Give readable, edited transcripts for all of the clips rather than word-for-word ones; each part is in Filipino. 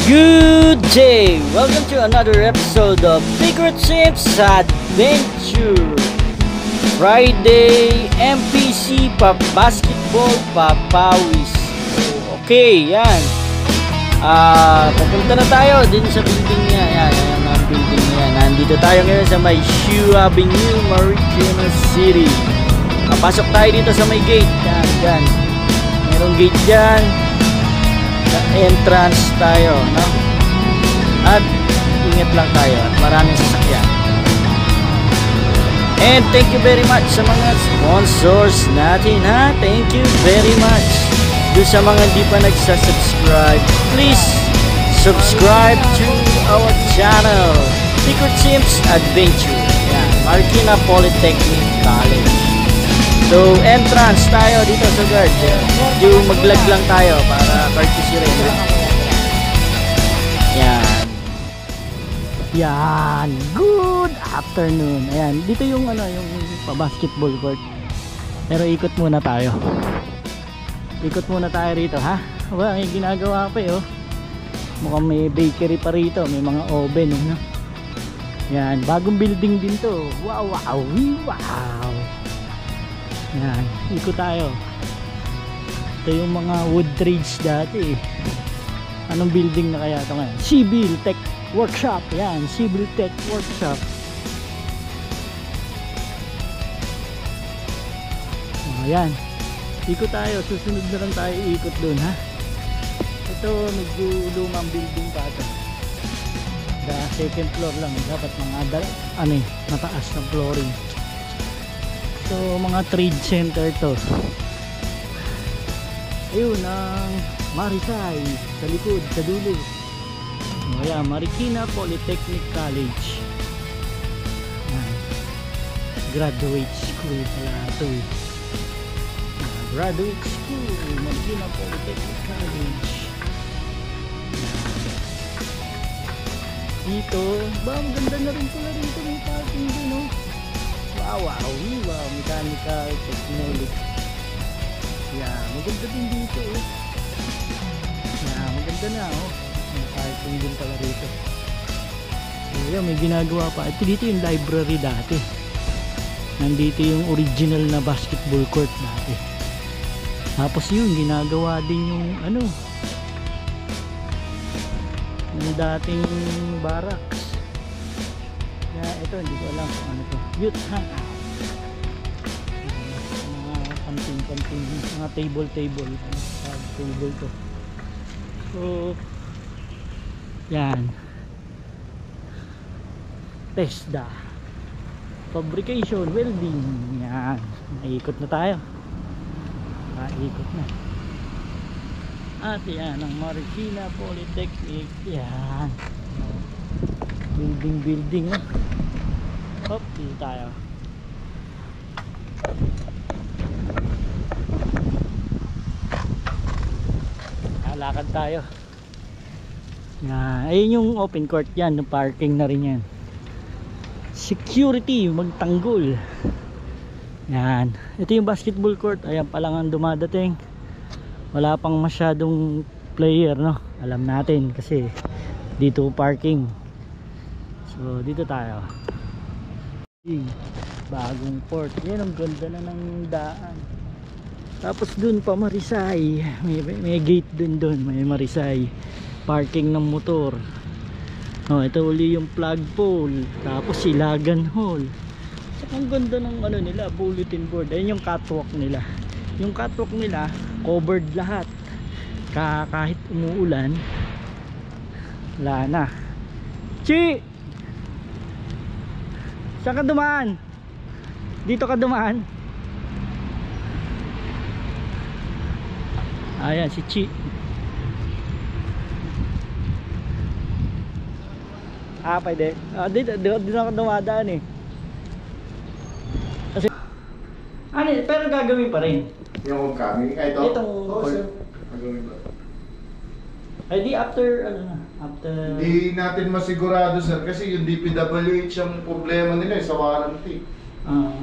Good day! Welcome to another episode of Microchips Adventure. Friday, MPC, basketball, papawis. Okay, yan. Pupunta na tayo din sa building niya. Yan ang building niya. Nandito tayo ngayon sa may Shue Avenue, Marikina City. Papasok tayo dito sa may gate. Yan. Merong gate dyan. Entrance tayo, no? At ingat lang tayo at maraming sasakyan. And thank you very much sa mga sponsors natin, ha? Thank you very much. Doon sa mga hindi pa nagsasubscribe, please subscribe to our channel, Microchips Adventure. Yan, Marikina Polytechnic College. So, entrance tayo dito sa guard. Yung maglag lang tayo para courtesy rin. Yan. Good afternoon. Ayan, dito yung yung pa-basketball court. Pero ikot muna tayo. Ikot muna tayo rito, ha? Aba, may ginagawa pa oh. Mukhang may bakery pa rito, may mga oven, no? Yan, bagong building din to. Wow. Yan, ikot tayo. Ito yung mga wood trades dati. Anong building na kaya ito ngayon? Civil Tech Workshop. Yan, Civil Tech Workshop. Ayan, ikot tayo. Susunod na lang tayo ikot dun, ha? Ito, medyo lumang building pa ito. The second floor lang. Dapat mga mataas na flooring. So mga trade center to. Ayun ang Marisay sa likod, sa dulo. Ayan, Marikina Polytechnic College. Graduate school pala ito. Graduate school, Marikina Polytechnic College. Dito, ang ganda na rin pala rito, may parking din, no? Wow, mechanical technology. Yeah, maganda din dito, Yeah, maganda na, may parking din pala rito. So, may ginagawa pa. Ito dito yung library dati. Nandito yung original na basketball court dati. Tapos yun, ginagawa din yung yung dating barracks. Kaya ito, hindi ko alam kung ano to. Youth hangout. Mga kanting, mga table. Table to. So, yan. TESDA. Fabrication, welding. Yan. Naikot na tayo. Naikot na. At yan ang Marikina Polytechnic. Yan. Building. Hop, dito tayo. Lakad tayo. Yan. Ayun yung open court yan. Yung parking na rin yan. Security, magtanggol. Yan. Ito yung basketball court. Ayan pa lang ang dumadating. Wala pang masyadong player, no? Alam natin kasi dito parking. So dito tayo. Bagong port. Yan, ang ganda na ng daan. Tapos dun pa Marisay. May gate dun. May Marisay. Parking ng motor. Ito uli yung flagpole. Tapos Ilagan Hall. So, ang ganda ng nila, bulletin board. Ayun yung catwalk nila. Yung catwalk nila covered lahat. Kahit umuulan, wala na. Chi! Saan ka dumaan? Dito ka dumaan? Ayan si Chi. Pwede. Dito ako dumadaan kasi pero gagawin pa rin. Yung kami, ito? Itong gagawin ba? Ay di after Hindi natin masigurado sir kasi yung DPWH ang problema nila sa warranty.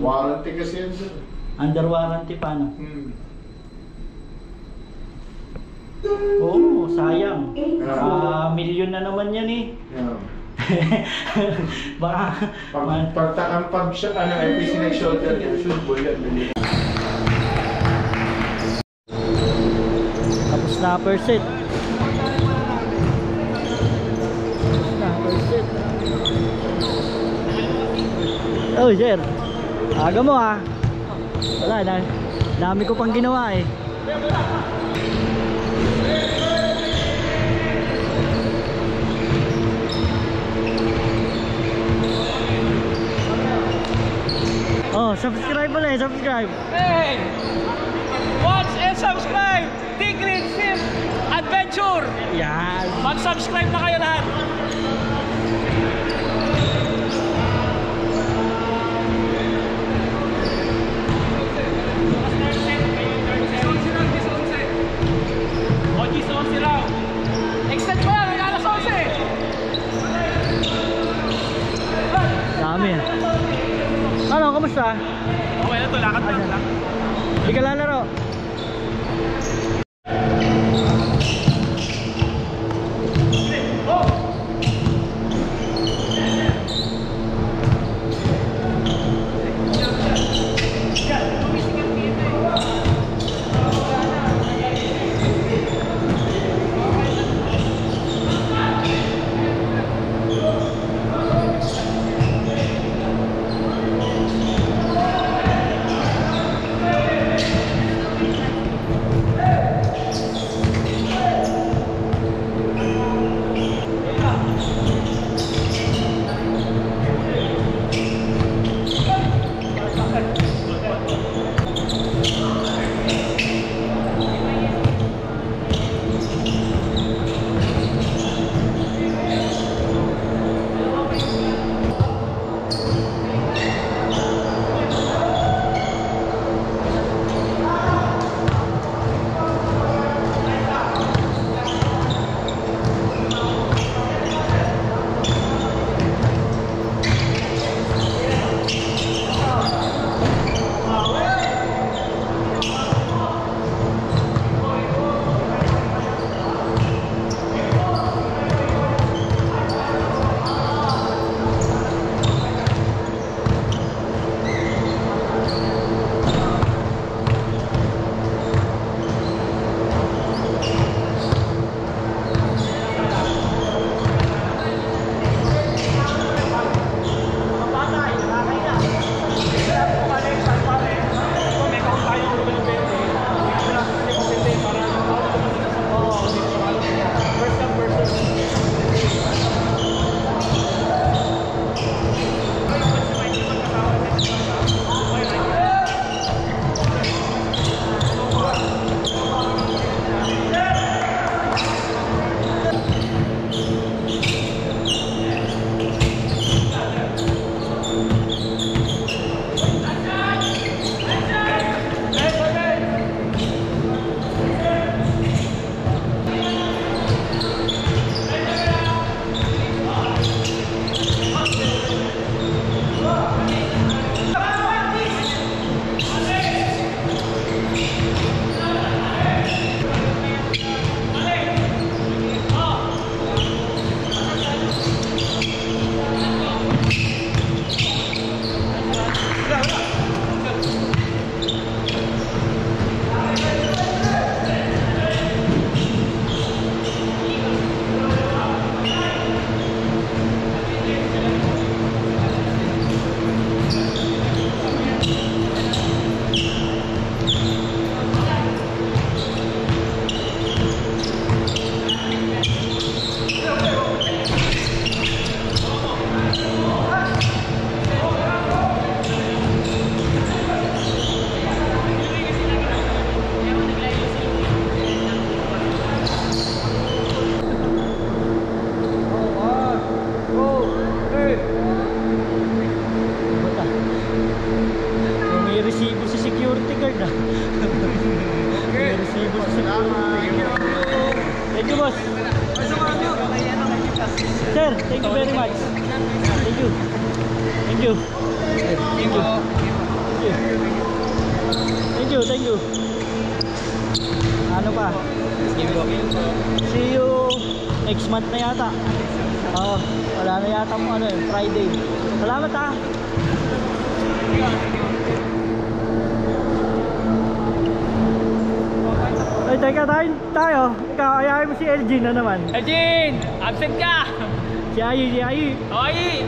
Warranty kasi yan sir. Under warranty pa sayang. milyon na naman yan eh. Yeah. Baka Pag siya, FPC na shoulder niya, should ball yan. tapos na per set. Oh sir, aga mo ah. Wala na, dami ko pang ginawa eh. Oh, subscribe ulit, subscribe. Hey! Watch and subscribe! Tigrid Sim Adventure! Yan. Mag-subscribe na kayo lahat! Extend pa yan! Hanggang alas 11! Dami ah. Ano, kamusta? Okay na to, lakad na lang. Hindi ka lalaro? Sir, thank you very much. Thank you. Thank you. Thank you. Thank you. Thank you. Ano pa? See you Next month na yata. Oo, wala na yata mo ano eh, Friday. Salamat ha. Ay, teka tayo. Ikaw, ayahin mo si Elgin na naman. Elgin! Absent ka! Si Ayi. Okay!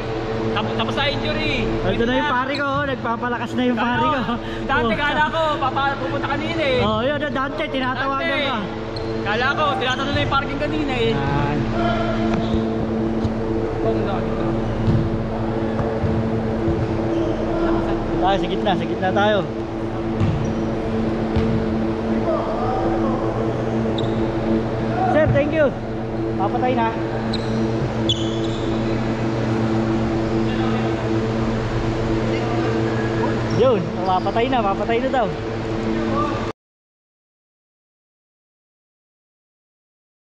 Tapos sa injury. Ito na yung pari ko, nagpapalakas na yung pari ko. Dante, kala ko, pupunta kanina eh. Oo, yun, Dante, tinatawagan ka. Kala ko, tinatanong na yung parking kanina eh. Yan. Tayo, sa gitna tayo. Sir, thank you. Papatay na. Yun, papatay na daw.